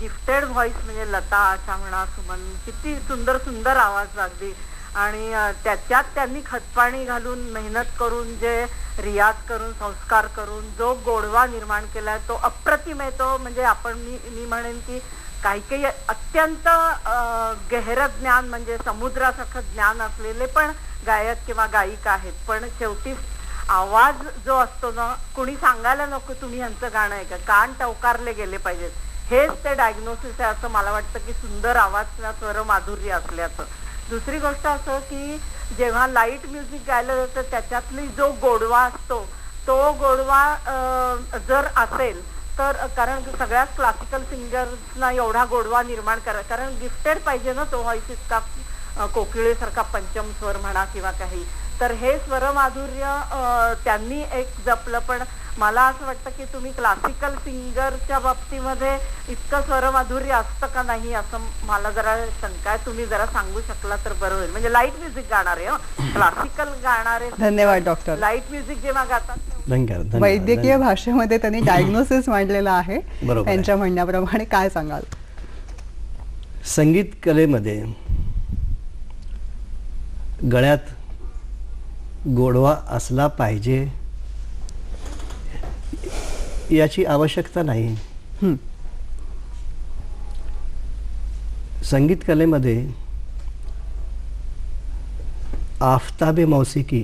गिफ्टेड व्हॉइस म्हणजे लता, आशा म्हणा, सुमन, किती सुंदर सुंदर आवाज अगदी, आणि त्याच्यात त्यांनी खतपाणी घालून मेहनत करून जे रियाज करून संस्कार करून जो गोडवा निर्माण केलाय तो अप्रतिम आहे. तो म्हणजे आपण मी म्हणेन की काही काही अत्यंत गहर ज्ञान म्हणजे समुद्रासारखं ज्ञान असलेले पण गायक किंवा गायिका आहेत, पण शेवटी आवाज जो असतो ना, कुणी सांगायला नको तुम्ही यांचं गाणं आहे का, कान टवकारले गेले पाहिजेत, हेच ते डायग्नोसिस आहे असं मला वाटतं की सुंदर आवाज किंवा स्वर माधुर्य असल्याचं. दुसरी गोष्ट असं की जेव्हा लाईट म्युझिक गायलं जातं त्याच्यातली जो गोडवा असतो तो गोडवा जर असेल तर, कारण सगळ्याच क्लासिकल सिंगर्सना एवढा गोडवा निर्माण करा, कारण गिफ्टेड पाहिजे ना तो व्हॉइस इतका कोकिळेसारखा पंचम स्वर म्हणा किंवा काही, तर हे स्वरमाधुर्य त्यांनी एक जपलं. पण मला असं वाटतं की तुम्ही क्लासिकल सिंगरच्या बाबतीमध्ये इतकं स्वरमाधुर्य असतं का नाही असं मला जरा शंका आहे. तुम्ही जरा सांगू शकला तर बरं होईल. म्हणजे लाईट म्युझिक गाणारे, क्लासिकल गाणारे. धन्यवाद डॉक्टर. लाईट म्युझिक जेव्हा गातात धन्यवाद. वैद्यकीय भाषेमध्ये त्यांनी डायग्नोसिस मांडलेलं आहे. बरोबर. त्यांच्या म्हणण्याप्रमाणे काय सांगाल? संगीत कलेमध्ये गळ्यात गोडवा असला पाहिजे याची आवश्यकता नाही. हं, संगीत कलेमध्ये आफताबे मौसिकी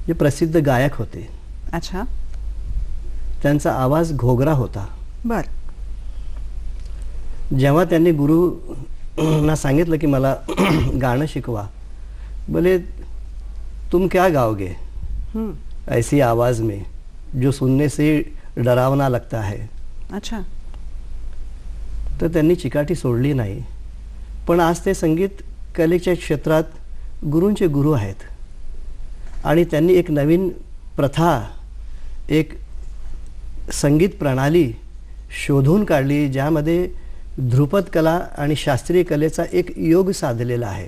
जे प्रसिद्ध गायक होते, अच्छा, त्यांचा आवाज घोगरा होता. बर. जेव्हा त्यांनी गुरुना सांगितलं की मला गाणं शिकवा, बोले तुम क्या गाओगे, हं, ऐसी आवाज में जो सुनने से डरावना लगता है. अच्छा. तर त्यांनी चिकाटी सोडली नाही. पण आज ते संगीत कलेच्या क्षेत्रात गुरूंचे गुरु आहेत आणि त्यांनी एक नवीन प्रथा, एक संगीत प्रणाली शोधून काढली ज्यामध्ये ध्रुपद कला आणि शास्त्रीय कलेचा एक योग साधलेला आहे.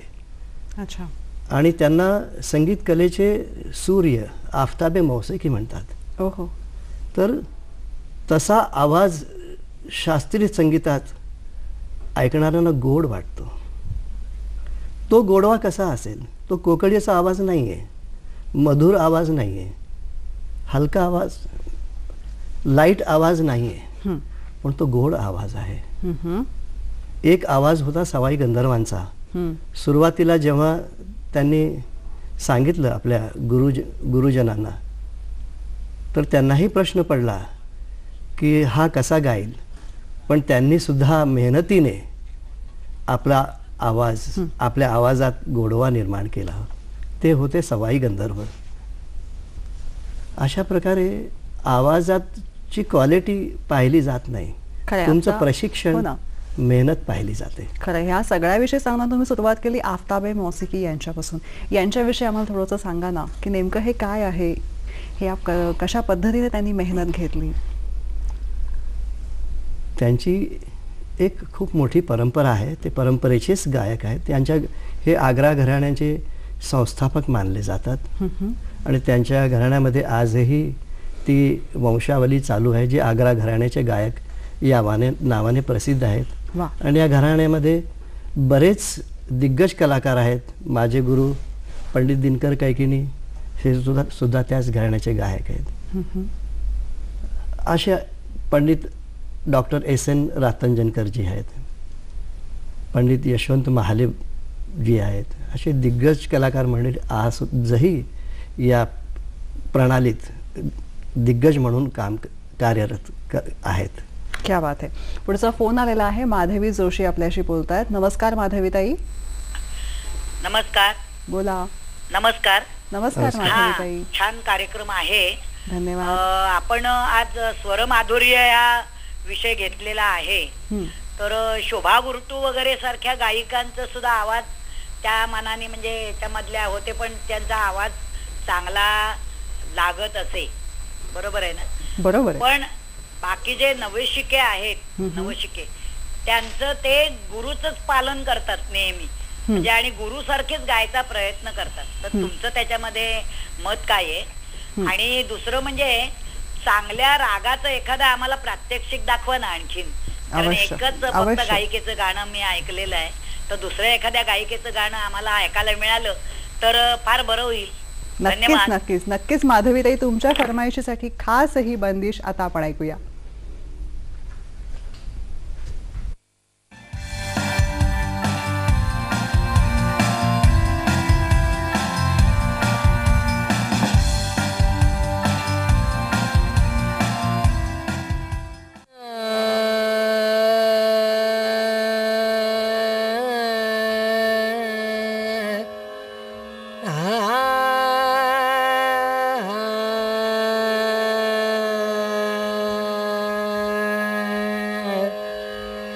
अच्छा. आणि त्यांना संगीत कलेचे सूर्य आफताबे मौसिकी म्हणतात. ओहो. तर तसा आवाज शास्त्रीय संगीतात ऐकणाऱ्यांना गोड वाटतो. तो गोडवा कसा असेल? तो कोकिळेचा आवाज नाही आहे, मधुर आवाज नाही आहे, हलका आवाज, लाईट आवाज नाही आहे, पण तो गोड आवाज आहे. एक आवाज होता सवाई गंधर्वांचा. सुरुवातीला जेव्हा त्यांनी सांगितलं आपल्या गुरुजनांना, तर त्यांनाही प्रश्न पडला की हा कसा गाईल, पण त्यांनी सुद्धा मेहनतीने आपला आवाज, आपल्या आवाजात गोडवा निर्माण केला. ते होते सवाई गंधर्व. अशा प्रकारे आवाजाची क्वालिटी पाहिली जात नाही, तुमचं प्रशिक्षण, मेहनत पाहिली जाते. खरं. ह्या सगळ्याविषयी सांगणार तुम्ही सुरुवात केली आफताबे मौसिकी यांच्यापासून. यांच्याविषयी आम्हाला थोडंसं सांगा ना की नेमकं हे काय आहे, हे कशा पद्धतीने त्यांनी मेहनत घेतली? त्यांची एक खूप मोठी परंपरा आहे. ते परंपरेचेच गायक आहेत. त्यांच्या हे आग्रा घराण्याचे संस्थापक मानले जातात आणि त्यांच्या घराण्यामध्ये आजही ती वंशावली चालू आहे, जी आग्रा घराण्याचे गायक या नावाने प्रसिद्ध आहेत. आणि या घराण्यामध्ये बरेच दिग्गज कलाकार आहेत. माझे गुरु पंडित दिनकर कैकिनी हे सुद्धा त्याच घराण्याचे गायक आहेत. अशा पंडित डॉक्टर S.N. रातंजनकरजी आहेत, पंडित यशवंत महाले जी आहेत. असे दिग्गज कलाकार मंडळी आजही या प्रणालीत दिग्गज म्हणून कार्यरत आहेत. क्या बात आहे. पुढचा फोन आलेला आहे. माधवी जोशी आपल्याशी बोलतायत. नमस्कार माधवी ताई. नमस्कार. बोला. नमस्कार. नमस्कार माधवी ताई. छान कार्यक्रम आहे. धन्यवाद. आपण आज स्वरमाधुर्य या विषय घेतलेला आहे. तर शोभा गुरटू वगैरे सारख्या गायिकांचा सुद्धा आवाज त्या मानाने म्हणजे याच्यामधल्या होते, पण त्यांचा आवाज चांगला लागत असे. बरोबर आहे ना? बरोबर आहे. पण बाकी जे नवशिके आहेत, नवशिके त्यांचं ते गुरुचंच पालन करतात नेहमी, म्हणजे आणि गुरु सारखेच गायचा प्रयत्न करतात. तर तुमचं त्याच्यामध्ये मत काय आहे? आणि दुसरं म्हणजे चांगल्या रागाचं एखादं आम्हाला प्रात्यक्षिक दाखवा ना आणखीन. कारण एकच फक्त गायिकेचं गाणं मी ऐकलेलं आहे, तर दुसऱ्या एखाद्या गायिकेचं गाणं आम्हाला ऐकायला मिळालं तर फार बरं होईल. नक्कीच नक्कीच नक्कीच माधवीताई, तुमच्या फरमाईशीसाठी खास ही बंदिश आता आपण ऐकूया.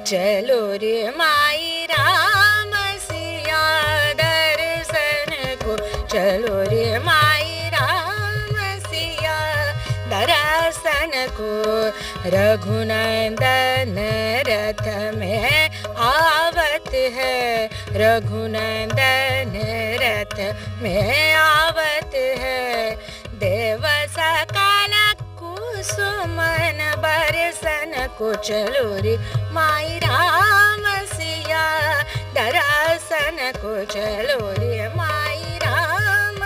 चलो रे माई राम सिया दर्शन को, चलो रे माई राम सिया दर्शन को, रघुनंदन रथ में आवत है, रघुनंदन रथ में आवत है, देव सकल कुसुमन बरसन को, चलो रे माई राम सिया दर्शन को, चलो रे माई राम.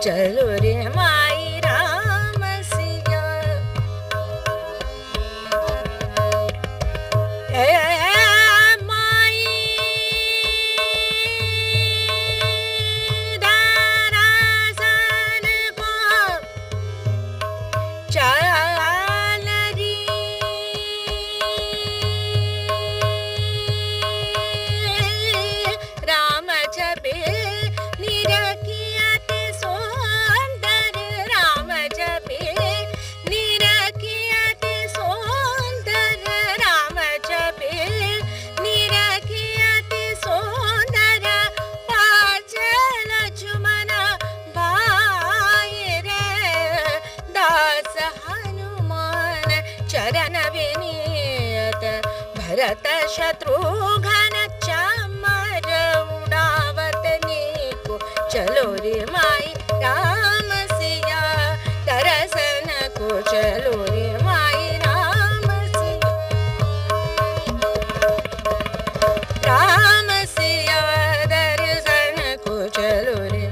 चलो रे माई राम सिया. माई दर्शन को चल री राम छबे निरखियत सुंदर, राम छबे निरखियत सुंदर, राम छबे निरखियत सुंदर, पाँच लक्ष्मण भाई रे, दास हनुमान चरण विनीत, भरत शत्रुघ्न चामर उड़ावत नीको, चलो रे माई राम सिया दर्शन को, चलो रे माई राम सिया. राम सिया दर्शन को, चलो रे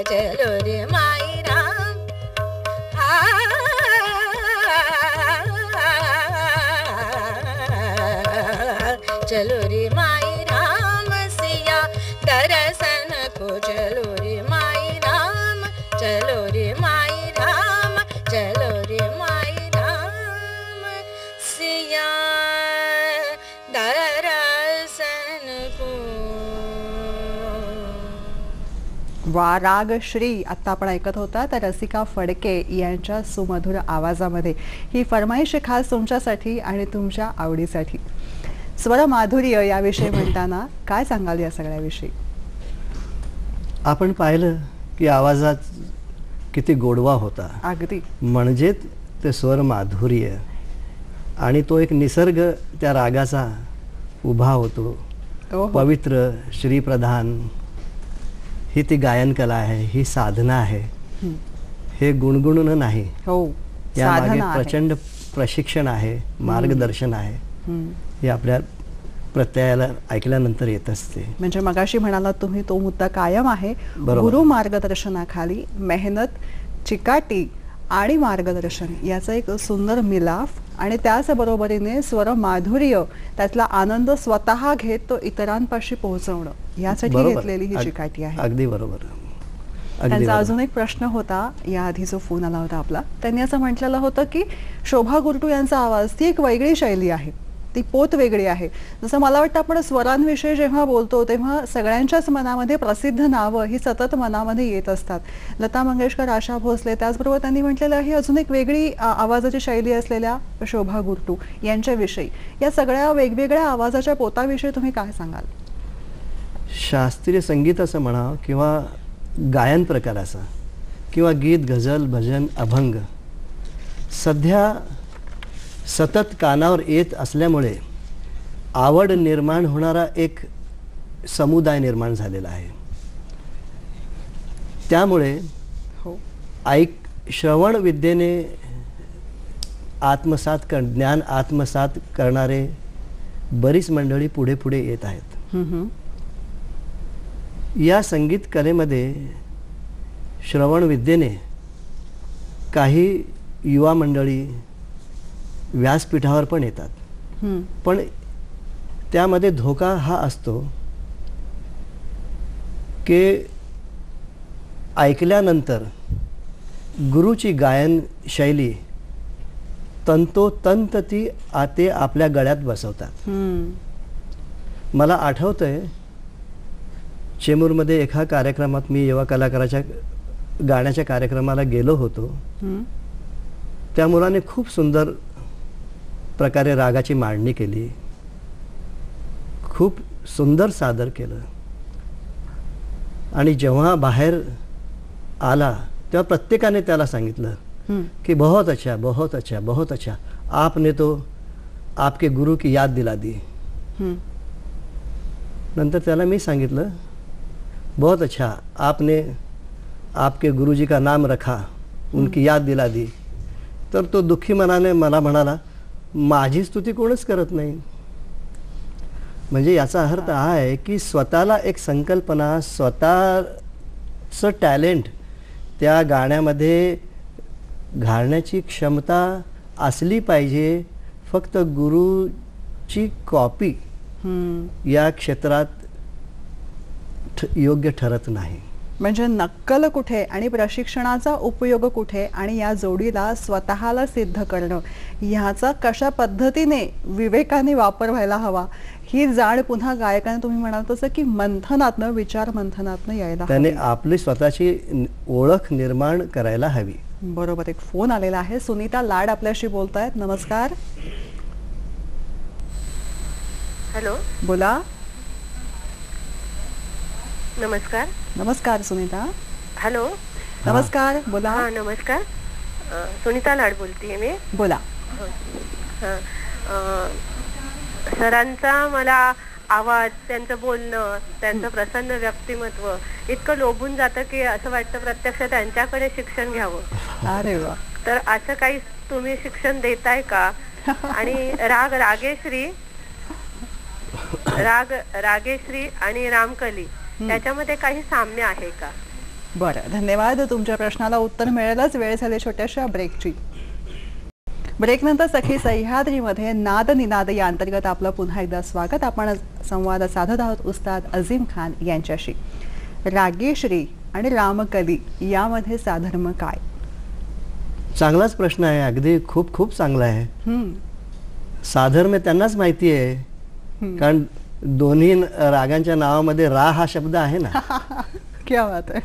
चलो रे माई राम. चलो रे माई राम सिया दर्शन को, चलो रे माई राम, चलो रे माई राम, चलो रे माई राम सिया दर्शन को. वा, राग श्री आत्ता आपण ऐकत होता तर रसिका फडके यांच्या सुमधुर आवाजामध्ये. ही फरमाईश खास तुमच्यासाठी आणि तुमच्या आवडीसाठी. स्वर माधुर्य याविषयी म्हणताना काय सांगाल या सगळ्याविषयी? आपण पाहिलं की आवाजात किती गोडवा होता. अगदी म्हणजे ते स्वर माधुर्य आणि तो एक निसर्ग त्या रागाचा उभा होतो. पवित्र श्रीप्रधान ही ती गायन कला आहे, ही साधना आहे. हे गुणगुणन नाही, यामागे प्रचंड प्रशिक्षण आहे, मार्गदर्शन आहे. हे आपल्या प्रत्ययाला ऐकल्यानंतर येत असते. म्हणजे मगाशी म्हणालात तुम्ही तो मुद्दा कायम आहे. गुरु मार्गदर्शनाखाली मेहनत, चिकाटी आणि मार्गदर्शन याचा एक सुंदर मिलाफ आणि त्याच बरोबरीने स्वर माधुर्य त्यातला आनंद स्वतः घेत तो इतरांपाशी पोहोचवणं यासाठी घेतलेली ही चिकाटी आहे. अगदी बरोबर. त्यांचा अजून एक प्रश्न होता याआधी जो फोन आला होता आपला. त्यांनी असं म्हटलेलं होतं की शोभा गुरटू यांचा आवाज ती एक वेगळी शैली आहे, ती पोत वेगळी आहे. जसं मला वाटतं आपण स्वरांविषयी जेव्हा बोलतो तेव्हा सगळ्यांच्याच मनामध्ये प्रसिद्ध नावं ही सतत मनामध्ये येत असतात. लता मंगेशकर, आशा भोसले, त्याचबरोबर त्यांनी म्हटलेलं आहे अजून एक वेगळी आवाजाची शैली असलेल्या शोभा गुरटू यांच्याविषयी. या सगळ्या वेगवेगळ्या आवाजाच्या पोताविषयी तुम्ही काय सांगाल? शास्त्रीय संगीत असं म्हणा किंवा गायन प्रकार असा किंवा गीत, गझल, भजन, अभंग सध्या सतत कानावर येत असल्यामुळे आवड निर्माण होणारा एक समुदाय निर्माण झालेला आहे. त्यामुळे श्रवण विद्येने ज्ञान आत्मसात करणारे बरीच मंडळी पुढे पुढे येत आहेत. या संगीत कलेमध्ये श्रवण विद्येने काही युवा मंडळी व्यासपीठावर पण येतात. पण त्यामध्ये धोका हा असतो की ऐकल्यानंतर गुरुची गायन शैली तंतोतंत ती ते आपल्या गळ्यात बसवतात. मला आठवतंय चेंबूरमध्ये एका कार्यक्रमात मी युवा कलाकाराच्या गाण्याच्या कार्यक्रमाला गेलो होतो. त्या मुलाने खूप सुंदर प्रकारे रागाची मांडणी केली, खूप सुंदर सादर केलं. आणि जेव्हा बाहेर आला तेव्हा प्रत्येकाने त्याला सांगितलं कि बहुत अच्छा, बहुत अच्छा, बहुत अच्छा, आपने तो आपके गुरु की याद दिला दी. नंतर त्याला मी सांगितलं बहुत अच्छा, आपने आपके गुरुजी का नाम रखा, उनकी याद दिला दी. तर तो दुःखी मनाने मला म्हणाला माझी स्तुती कोणच करत नाही. म्हणजे याचा अर्थ हा आहे की स्वतःला एक संकल्पना, स्वतःचं टॅलेंट त्या गाण्यामध्ये घालण्याची क्षमता असली पाहिजे. फक्त गुरुची कॉपी या क्षेत्रात योग्य ठरत नाही. म्हणजे नक्कल कुठे आणि प्रशिक्षणाचा उपयोग कुठे आणि या जोडीला स्वतःला सिद्ध करणं ह्याचा कशा पद्धतीने विवेकाने वापर व्हायला हवा ही जाण पुन्हा गायकाने तुम्ही म्हणाल तसं की मंथनातनं, विचार मंथनातनं यायला त्याने आपली स्वतःची ओळख निर्माण करायला हवी. बरोबर. एक फोन आलेला आहे. सुनीता लाड आपल्याशी बोलतायत. नमस्कार. हॅलो, बोला. नमस्कार. नमस्कार सुनीता. हॅलो, नमस्कार, बोला. हां, नमस्कार. सुनीता लाड बोलतीये मी. बोला. सरांचा मला आवाज, त्यांचं बोलणं, त्यांचं प्रसन्न व्यक्तिमत्व इतकं लोभून जातं की असं वाटतं प्रत्यक्ष त्यांच्याकडे शिक्षण घ्यावं. अरे वा. तर असं काही तुम्ही शिक्षण देताय का? आणि रागेश्री आणि रामकली त्याच्यामध्ये काही साम्य आहे का? बरं, धन्यवाद. तुमच्या प्रश्नाला उत्तर मिळेलच. वेळ झाली छोट्याशा ब्रेकची. ब्रेकनंतर सखी सह्याद्रीमध्ये नाद निनाद या अंतर्गत आपलं पुन्हा एकदा स्वागत. आपण संवाद साधत आहोत उस्ताद अझीम खान यांच्याशी. रागेश्री आणि रामकली यामध्ये साधर्म काय? चांगलाच प्रश्न आहे. अगदी खूप खूप चांगला आहे. साधर्म्य त्यांनाच माहिती आहे, कारण दोन्ही रागांच्या नावामध्ये रा हा शब्द आहे ना. क्या बात आहे.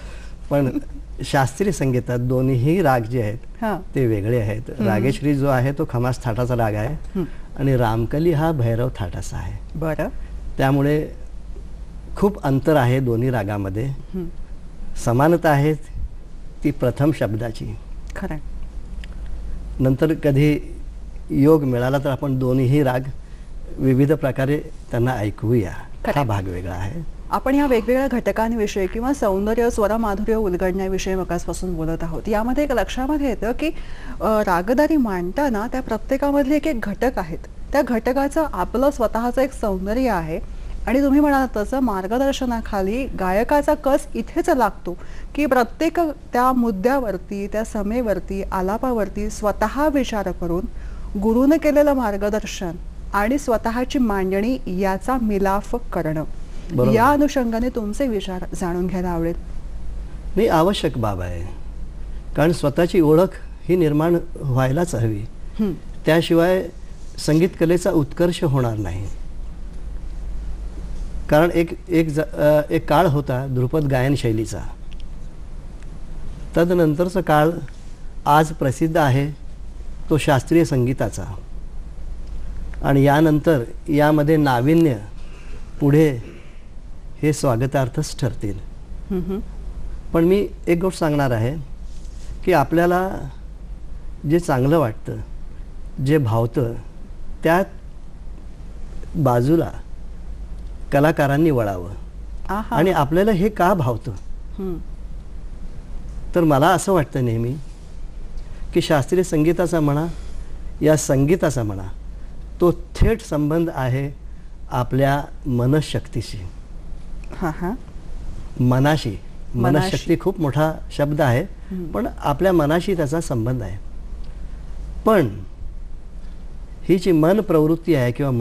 पण शास्त्रीय संगीतात दोन्हीही राग जे आहेत हां. ते वेगळे आहेत. रागेश्री जो आहे तो खमास थाटाचा राग आहे आणि रामकली हा भैरव थाटाचा आहे. बरं. त्यामुळे खूप अंतर आहे दोन्ही रागामध्ये. समानता आहे ती प्रथम शब्दाची. खरं. नंतर कधी योग मिळाला तर आपण दोन्हीही राग विविध प्रकारे त्यांना ऐकूया. हा भाग वेगळा आहे. आपण या वेगवेगळ्या घटकांविषयी किंवा सौंदर्य स्वरमाधुर्य उलगडण्याविषयी मगासपासून बोलत आहोत. यामध्ये एक लक्षामध्ये येतं की रागदारी मांडताना त्या प्रत्येकामधले एक एक घटक आहेत. त्या घटकाचं आपलं स्वतःचं एक सौंदर्य आहे आणि तुम्ही म्हणालात तसं मार्गदर्शनाखाली गायकाचा कस इथेच लागतो की प्रत्येक त्या मुद्द्यावरती त्या समेवरती आलापावरती स्वतः विचार करून गुरुने केलेलं मार्गदर्शन आणि स्वतःची मांडणी याचा मिलाफ करणं. या अनुषंगाने तुमचे विचार जाणून घ्यायला आवडेल. नाही, आवश्यक बाब आहे. कारण स्वतःची ओळख ही निर्माण व्हायलाच हवी. त्याशिवाय संगीत कलेचा उत्कर्ष होणार नाही. कारण एक काळ होता ध्रुपद गायन शैलीचा. तदनंतरचा काळ आज प्रसिद्ध आहे तो शास्त्रीय संगीताचा. आणि यानंतर यामध्ये नाविन्य पुढे हे स्वागतार्थच ठरतील. पण मी एक गोष्ट सांगणार आहे की आपल्याला जे चांगलं वाटतं, जे भावतं, त्या बाजूला कलाकारांनी वळावं. आणि आपल्याला हे का भावतं तर मला असं वाटतं नेहमी की शास्त्रीय संगीताचा म्हणा या संगीताचा म्हणा तो थेट संबंध आहे आपल्या मनशक्तीशी. मनाशी. मनशक्ती खूप मोठा शब्द आहे पण आपल्या मनाशी त्याचा संबंध आहे. पण ही जी मन प्रवृत्ती आहे किंवा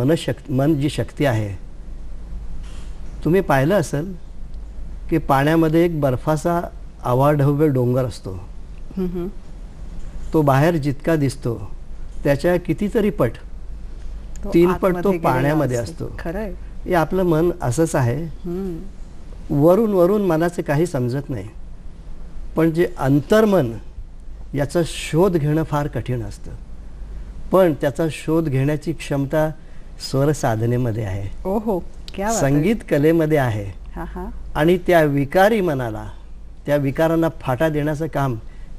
मन जी शक्ती आहे, तुम्ही पाहिलं असेल की पाण्यामध्ये एक बर्फाचा अवाढव्य डोंगर असतो. तो बाहेर जितका दिसतो त्याच्या कितीतरी पट, 3 पट तो पाण्यामध्ये असतो. हे आपलं मन असंच आहे. वरून वरून मनाचे काही समजत नाही पण जे अंतर्मन याचा शोध घेणं फार कठीण असतं. पण त्याचा शोध घेण्याची क्षमता स्वर साधनेमध्ये आहे. ओहो, क्या बात. संगीत कलेमध्ये आहे. आणि त्या विकारी मनाला, त्या विकारांना फाटा देण्याचं काम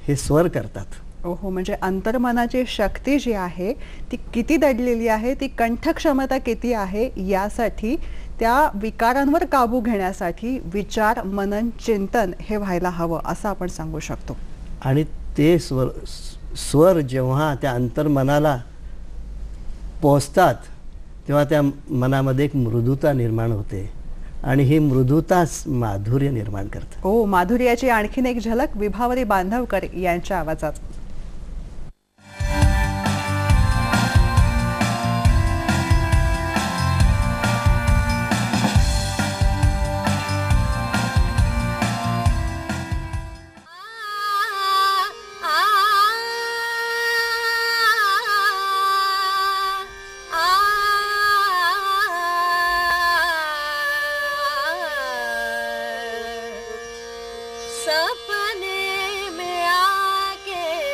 हे स्वर करतात. ओहो, म्हणजे अंतर्मनाची शक्ती जी आहे ती किती दडलेली आहे, ती कंठक्षमता किती आहे, यासाठी त्या विकारांवर काबू घेण्यासाठी विचार, मनन, चिंतन हे व्हायला हवं असं आपण सांगू शकतो. आणि ते स्वर जेव्हा त्या अंतर्मनाला पोचतात तेव्हा त्या मनामध्ये एक मृदुता निर्माण होते आणि ही मृदुताच माधुर्य निर्माण करते. ओ, माधुर्याची आणखीन एक झलक विभावरी बांधवकर यांच्या आवाजात. सपने में आके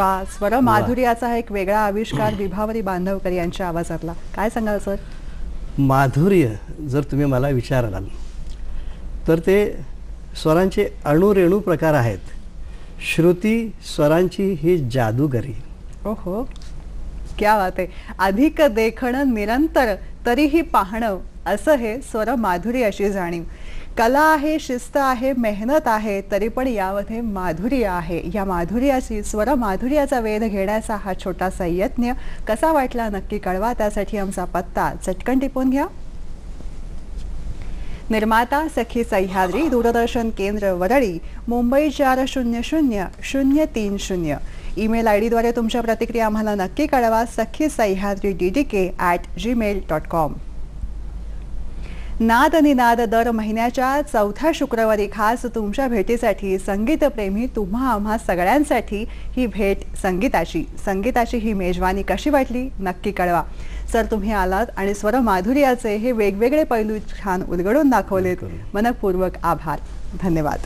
वा, स्वर माधुर्याचा एक वेगळा आविष्कार विभावरी बांधवकर यांच्या आवाजातला. काय सांगाल सर? माधुर्य जर तुम्ही मला विचाराल तर ते स्वरांचे अणुरेणू प्रकार आहेत. श्रुती स्वरांची ही जादूगरी. ओहो, क्या बात आहे. अधिक देखणं निरंतर तरीही पाहणं, असं हे स्वर माधुर्याची जाणीव. कला आहे, शिस्त आहे, मेहनत आहे, तरी पण यामध्ये माधुर्य आहे. या माधुर्याची, स्वर माधुर्याचा वेध घेण्याचा हा छोटासा यत्न कसा वाटला नक्की कळवा. त्यासाठी आमचा पत्ता चटकन टिपून घ्या. निर्माता सखी सह्याद्री, दूरदर्शन केंद्र वरळी, मुंबई 400030. ईमेल आय डीद्वारे तुमच्या प्रतिक्रिया आम्हाला नक्की कळवा. sakhisahyadri@gmail.com. नाद निनाद दर महिन्याच्या चौथ्या शुक्रवारी खास तुमच्या भेटीसाठी, संगीतप्रेमी तुम्हा आम्हा सगळ्यांसाठी ही भेट संगीताची ही मेजवानी कशी वाटली नक्की कळवा. सर, तुम्ही आलात आणि स्वर माधुर्याचे हे वेगवेगळे पैलू छान उलगडून दाखवलेत. मनपूर्वक आभार. धन्यवाद.